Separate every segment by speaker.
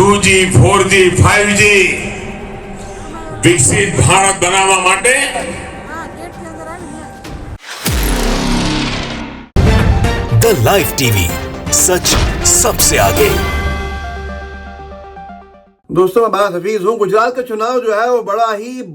Speaker 1: 2G, 4G, 5G વિકસિત ભારત બનાવવા માટે
Speaker 2: द लाइव टीवी सच सबसे आगे।
Speaker 3: दोस्तों मैं बात हफीज हूँ। गुजरात का चुनाव जो है वो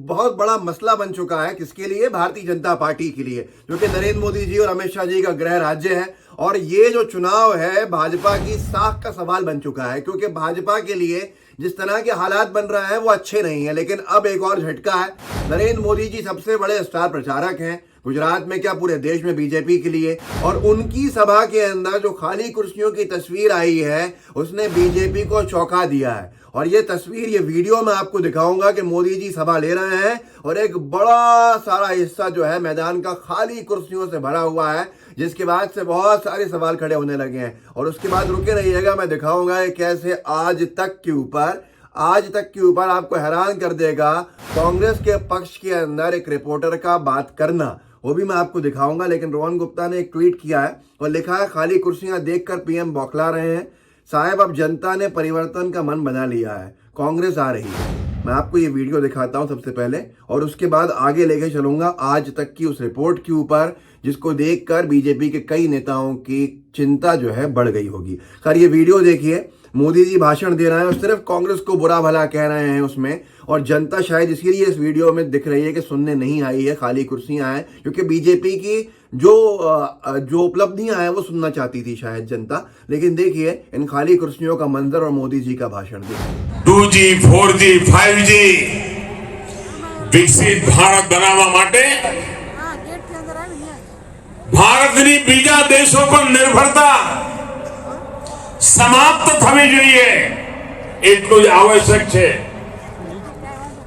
Speaker 3: बहुत बड़ा मसला बन चुका है। किसके लिए? भारतीय जनता पार्टी के लिए, जो कि नरेंद्र मोदी जी और अमित शाह जी का गृह राज्य है। और ये जो चुनाव है भाजपा की साख का सवाल बन चुका है, क्योंकि भाजपा के लिए जिस तरह के हालात बन रहे हैं वो अच्छे नहीं है। लेकिन अब एक और झटका है। नरेंद्र मोदी जी सबसे बड़े स्टार प्रचारक हैं गुजरात में, क्या पूरे देश में बीजेपी के लिए। और उनकी सभा के अंदर जो खाली कुर्सियों की तस्वीर आई है उसने बीजेपी को चौंका दिया है। और ये तस्वीर, ये वीडियो मैं आपको दिखाऊंगा कि मोदी जी सभा ले रहे हैं और एक बड़ा सारा हिस्सा जो है मैदान का खाली कुर्सियों से भरा हुआ है, जिसके बाद से बहुत सारे सवाल खड़े होने लगे हैं। और उसके बाद रुके रहिएगा, मैं दिखाऊंगा कैसे आज तक के ऊपर आपको हैरान कर देगा कांग्रेस के पक्ष के अंदर एक रिपोर्टर का बात करना, वो भी मैं आपको दिखाऊंगा। लेकिन रोहन गुप्ता ने एक ट्वीट किया है और लिखा है, खाली कुर्सियां देखकर पीएम बौखला रहे हैं साहब, अब जनता ने परिवर्तन का मन बना लिया है, कांग्रेस आ रही है। मैं आपको ये वीडियो दिखाता हूं सबसे पहले और उसके बाद आगे लेके चलूंगा आज तक की उस रिपोर्ट के ऊपर, जिसको देखकर बीजेपी के कई नेताओं की चिंता जो है बढ़ गई होगी। खैर ये वीडियो देखिए, मोदी जी भाषण दे रहे हैं और सिर्फ कांग्रेस को बुरा भला कह रहे हैं उसमें। और जनता शायद इसीलिए इस वीडियो में दिख रही है कि सुनने नहीं आई है, खाली कुर्सियां हैं, क्योंकि बीजेपी की जो उपलब्धियां हैं वो सुनना चाहती थी शायद जनता। लेकिन देखिए इन खाली कुर्सियों का मंजर और मोदी जी का भाषण देखिए।
Speaker 1: 2G, 4G, 5G વિકસિત ભારત બનાવવા માટે ભારતની બીજા દેશો પર નિર્ભરતા સમાપ્ત થવી જોઈએ, એટલું જ આવશ્યક છે।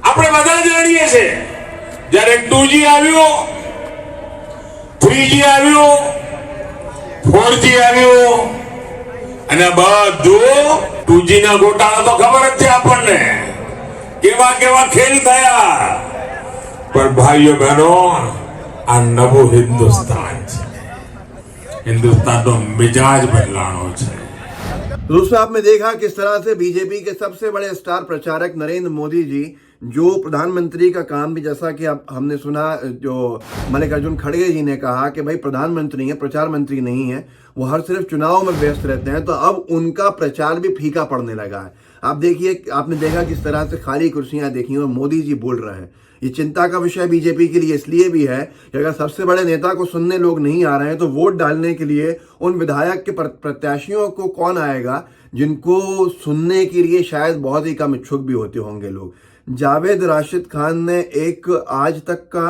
Speaker 1: આપણે બધા જાણીએ છીએ, જ્યારે 2G આવ્યું, 3G આવ્યું, 4G આવ્યું અને બધું 2G ના ગોટાળા તો ખબર જ છે આપણને, કેવા કેવા ખેલ થયા। પણ ભાઈઓ બહેનો, આ નવું હિન્દુસ્તાન છે, હિન્દુસ્તાનનો મિજાજ બદલાણો છે।
Speaker 3: दोस्तों आपने देखा किस तरह से बीजेपी के सबसे बड़े स्टार प्रचारक नरेंद्र मोदी जी, जो प्रधानमंत्री का काम भी, जैसा कि अब हमने सुना जो मल्लिकार्जुन खड़गे जी ने कहा कि भाई प्रधानमंत्री है, प्रचार मंत्री नहीं है, वो हर सिर्फ चुनाव में व्यस्त रहते हैं, तो अब उनका प्रचार भी फीका पड़ने लगा है। आप देखिए, आपने देखा किस तरह से खाली कुर्सियां देखी और मोदी जी बोल रहे हैं। ये चिंता का विषय बीजेपी के लिए इसलिए भी है कि अगर सबसे बड़े नेता को सुनने लोग नहीं आ रहे हैं तो वोट डालने के लिए उन विधायक के प्रत्याशियों को कौन आएगा जिनको सुनने के लिए शायद बहुत ही कम इच्छुक भी होते होंगे लोग। जावेद राशिद खान ने एक आज तक का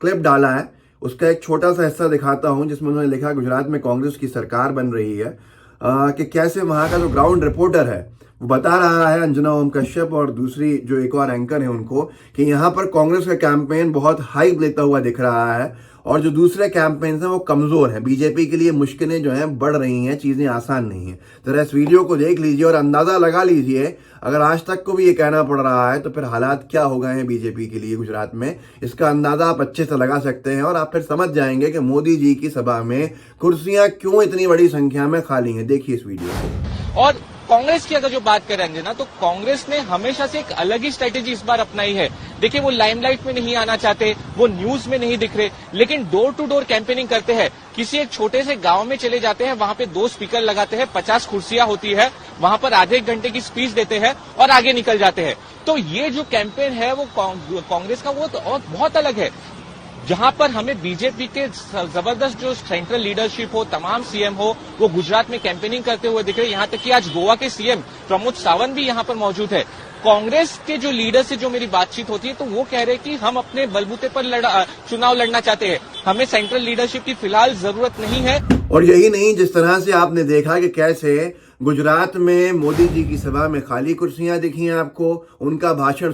Speaker 3: क्लिप डाला है, उसका एक छोटा सा हिस्सा दिखाता हूं, जिसमें उन्होंने लिखा गुजरात में कांग्रेस की सरकार बन रही है, कि कैसे वहां का जो ग्राउंड रिपोर्टर है वो बता रहा है, अंजना ओम कश्यप और दूसरी जो एक और एंकर है उनको, कि यहाँ पर कांग्रेस का कैंपेन बहुत हाइप लेता हुआ दिख रहा है और जो दूसरे कैंपेन हैं वो कमजोर हैं। बीजेपी के लिए मुश्किलें जो हैं बढ़ रही हैं, चीजें आसान नहीं है। जरा इस वीडियो को देख लीजिए और अंदाजा लगा लीजिए, अगर आज तक को भी ये कहना पड़ रहा है तो फिर हालात क्या हो गए हैं बीजेपी के लिए गुजरात में, इसका अंदाजा आप अच्छे से लगा सकते हैं। और आप फिर समझ जाएंगे कि मोदी जी की सभा में कुर्सियां क्यों इतनी बड़ी संख्या में खाली हैं। देखिए इस वीडियो को।
Speaker 4: और कांग्रेस की अगर जो बात करेंगे ना, तो कांग्रेस ने हमेशा से एक अलग ही स्ट्रेटेजी इस बार अपनाई है। देखिए, वो लाइमलाइट में नहीं आना चाहते, वो न्यूज में नहीं दिख रहे, लेकिन डोर टू डोर कैंपेनिंग करते हैं। किसी एक छोटे से गांव में चले जाते हैं, वहां पे 2 स्पीकर लगाते हैं, 50 कुर्सियां होती है, वहां पर आधे एक घंटे की स्पीच देते हैं और आगे निकल जाते हैं। तो ये जो कैंपेन है वो कांग्रेस का वो तो और बहुत अलग है, जहां पर हमें बीजेपी के जबरदस्त जो सेंट्रल लीडरशिप हो, तमाम सीएम हो, वो गुजरात में कैंपेनिंग करते हुए दिख रहे हैं। यहां तक कि आज गोवा के सीएम प्रमोद सावंत भी यहां पर मौजूद है। कांग्रेस के जो लीडर से जो मेरी बातचीत होती है तो वो कह रहे हैं कि हम अपने बलबूते पर चुनाव लड़ना चाहते हैं, हमें सेंट्रल लीडरशिप की फिलहाल जरूरत नहीं है।
Speaker 3: और यही नहीं, जिस तरह से आपने देखा कि कैसे गुजरात में मोदी जी की सभा में खाली कुर्सियां दिखी हैं आपको, उनका भाषण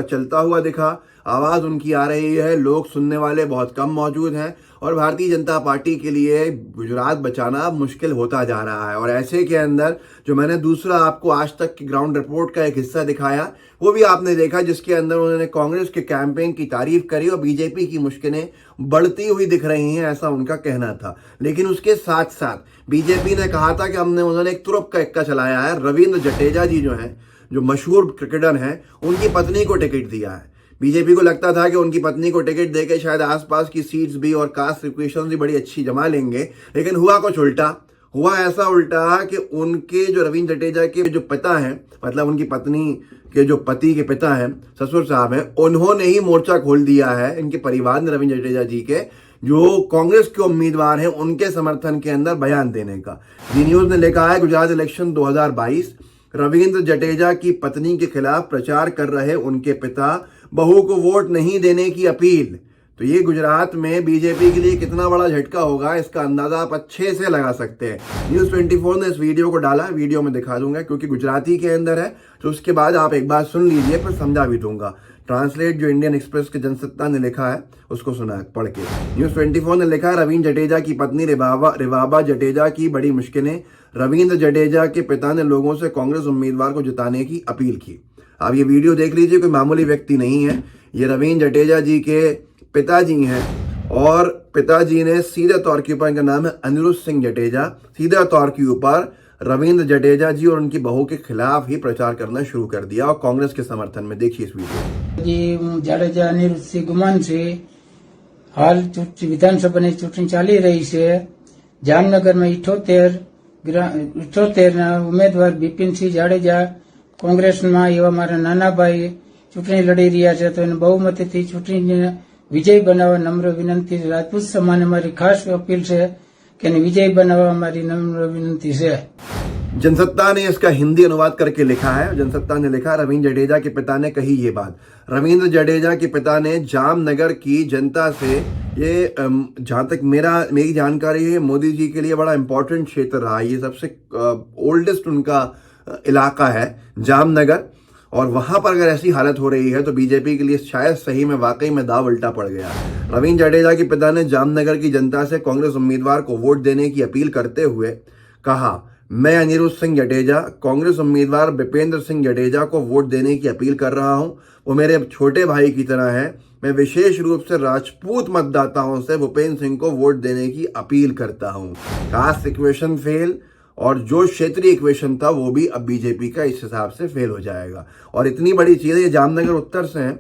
Speaker 3: चलता हुआ दिखा, आवाज उनकी आ रही है, लोग सुनने वाले बहुत कम मौजूद हैं। और भारतीय जनता पार्टी के लिए गुजरात बचाना मुश्किल होता जा रहा है। और ऐसे के अंदर जो मैंने दूसरा आपको आज तक की ग्राउंड रिपोर्ट का एक हिस्सा दिखाया, वो भी आपने देखा, जिसके अंदर उन्होंने कांग्रेस के कैंपेन की तारीफ करी और बीजेपी की मुश्किलें बढ़ती हुई दिख रही हैं, ऐसा उनका कहना था। लेकिन उसके साथ साथ बीजेपी ने कहा था कि उन्होंने एक तुरुप का इक्का चलाया है। रविंद्र जडेजा जी जो हैं, जो मशहूर क्रिकेटर हैं, उनकी पत्नी को टिकट दिया है। बीजेपी को लगता था कि उनकी पत्नी को टिकट देके शायद आसपास की सीट्स भी और कास्ट रिक्वेशन भी बड़ी अच्छी जमा लेंगे, लेकिन हुआ कुछ उल्टा। हुआ ऐसा उल्टा कि उनके जो रविंद्र जडेजा के जो पिता हैं, मतलब उनकी पत्नी के जो पति के पिता हैं, ससुर साहब हैं, उन्होंने ही मोर्चा खोल दिया है इनके परिवार ने रविंद्र जडेजा जी के, जो कांग्रेस के उम्मीदवार हैं, उनके समर्थन के अंदर बयान देने का। जी न्यूज ने लिखा है, गुजरात इलेक्शन 2022, रविंद्र जडेजा की पत्नी के खिलाफ प्रचार कर रहे उनके पिता, बहू को वोट नहीं देने की अपील। तो ये गुजरात में बीजेपी के लिए कितना बड़ा झटका होगा, इसका अंदाजा आप अच्छे से लगा सकते हैं। न्यूज़ 24 ने इस वीडियो को डाला, वीडियो में दिखा दूंगा क्योंकि गुजराती के अंदर है, तो उसके बाद आप एक बार सुन लीजिए, फिर समझा भी दूंगा। ट्रांसलेट जो इंडियन एक्सप्रेस के जनसत्ता ने लिखा है उसको सुना पढ़ के। न्यूज़ 24 ने लिखा है, रविंद्र जडेजा की पत्नी रिवाबा जडेजा की बड़ी मुश्किलें, रविंद्र जडेजा के पिता ने लोगों से कांग्रेस उम्मीदवार को जिताने की अपील की। आप ये वीडियो देख लीजिए, कोई मामूली व्यक्ति नहीं है, ये रविंद्र जडेजा जी के पिताजी हैं और पिताजी ने सीधे तौर के ऊपर, इनका नाम है अनिरुद्ध सिंह जडेजा, सीधे तौर के ऊपर रविंद्र जडेजा जी और उनकी बहू के खिलाफ ही प्रचार करना शुरू कर दिया और कांग्रेस के समर्थन में। देखिए इस वीडियो।
Speaker 5: जी जाडेजा अनिरुद्ध सिंह गुमान છે। હાલ વિધાનસભાની ચૂંટણી ચાલી રહી છે। જામનગરમાં 78 ના ઉમેદવાર બિપિનસિંહ જાડેજા કોંગ્રેસમાં, એવા મારા નાના ભાઈ ચૂંટણી લડી રહ્યા છે, તો એને બહુમતીથી ચૂંટણીને વિજય બનાવવા નમ્ર વિનંતી। રાજપૂત સમાજને મારી ખાસ અપીલ છે કે એને વિજય બનાવવા મારી નમ્ર વિનંતી છે।
Speaker 3: जनसत्ता ने इसका हिंदी अनुवाद करके लिखा है। जनसत्ता ने लिखा, रविंद्र जडेजा के पिता ने कही ये बात। रविंद्र जडेजा के पिता ने जामनगर की जनता से, ये जहां तक मेरी जानकारी है, मोदी जी के लिए बड़ा इंपॉर्टेंट क्षेत्र रहा है, ये सबसे ओल्डेस्ट उनका इलाका है जामनगर, और वहां पर अगर ऐसी हालत हो रही है तो बीजेपी के लिए शायद सही में वाकई में दाव उल्टा पड़ गया। रविंद्र जडेजा के पिता ने जामनगर की जनता से कांग्रेस उम्मीदवार को वोट देने की अपील करते हुए कहा, मैं अनिरुद्ध सिंह जडेजा कांग्रेस उम्मीदवार बिपेंद्र सिंह जडेजा को वोट देने की अपील कर रहा हूं। वो मेरे छोटे भाई की तरह है। मैं विशेष रूप से राजपूत मतदाताओं से भूपेंद्र सिंह को वोट देने की अपील करता हूं। कास्ट इक्वेशन फेल, और जो क्षेत्रीय इक्वेशन था वो भी अब बीजेपी का इस हिसाब से फेल हो जाएगा। और इतनी बड़ी चीज है, ये जामनगर उत्तर से है,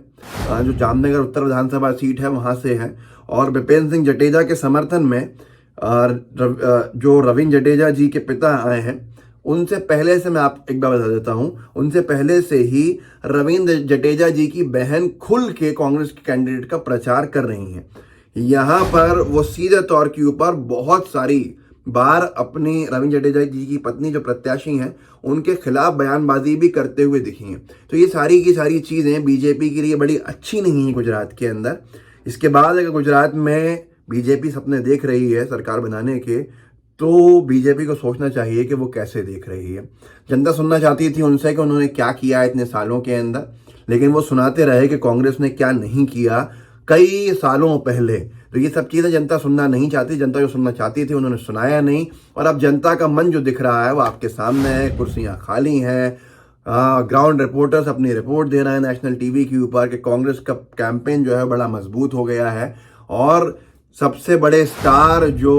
Speaker 3: जो जामनगर उत्तर विधानसभा सीट है वहां से है, और बिपेंद्र सिंह जडेजा के समर्थन में जो रविंद्र जडेजा जी के पिता आए हैं, उनसे पहले से मैं आप एक बार बता देता हूं, उनसे पहले से ही रविंद्र जडेजा जी की बहन खुल के कांग्रेस के कैंडिडेट का प्रचार कर रही हैं। यहां पर वो सीधे तौर के ऊपर बहुत सारी बार अपनी रविंद्र जडेजा जी की पत्नी जो प्रत्याशी हैं उनके खिलाफ बयानबाजी भी करते हुए दिखी हैं। तो ये सारी की सारी चीजें बीजेपी के लिए बड़ी अच्छी नहीं है गुजरात के अंदर। इसके बाद अगर गुजरात में बीजेपी सपने देख रही है सरकार बनाने के, तो बीजेपी को सोचना चाहिए कि वो कैसे देख रही है। जनता सुनना चाहती थी उनसे कि उन्होंने क्या किया इतने सालों के अंदर, लेकिन वो सुनाते रहे कि कांग्रेस ने क्या नहीं किया कई सालों पहले। तो ये सब चीजें जनता सुनना नहीं चाहती। जनता जो सुनना चाहती थी उन्होंने सुनाया नहीं, और अब जनता का मन जो दिख रहा है वो आपके सामने है। कुर्सियां खाली हैं, ग्राउंड रिपोर्टर्स अपनी रिपोर्ट दे रहे हैं नेशनल टीवी के ऊपर कि कांग्रेस का कैंपेन जो है बड़ा मजबूत हो गया है, और सबसे बड़े स्टार जो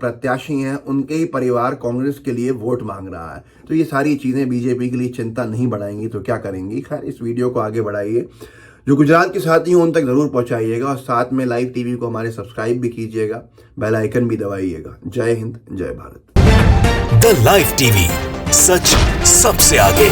Speaker 3: प्रत्याशी हैं उनके ही परिवार कांग्रेस के लिए वोट मांग रहा है। तो ये सारी चीजें बीजेपी के लिए चिंता नहीं बढ़ाएंगी तो क्या करेंगी। खैर, इस वीडियो को आगे बढ़ाइए, जो गुजरात के साथी हैं उन तक जरूर पहुंचाइएगा, और साथ में लाइव टीवी को हमारे सब्सक्राइब भी कीजिएगा, बेल आइकन भी दबाइएगा। जय हिंद, जय भारत।
Speaker 2: द लाइव टीवी, सच सबसे आगे।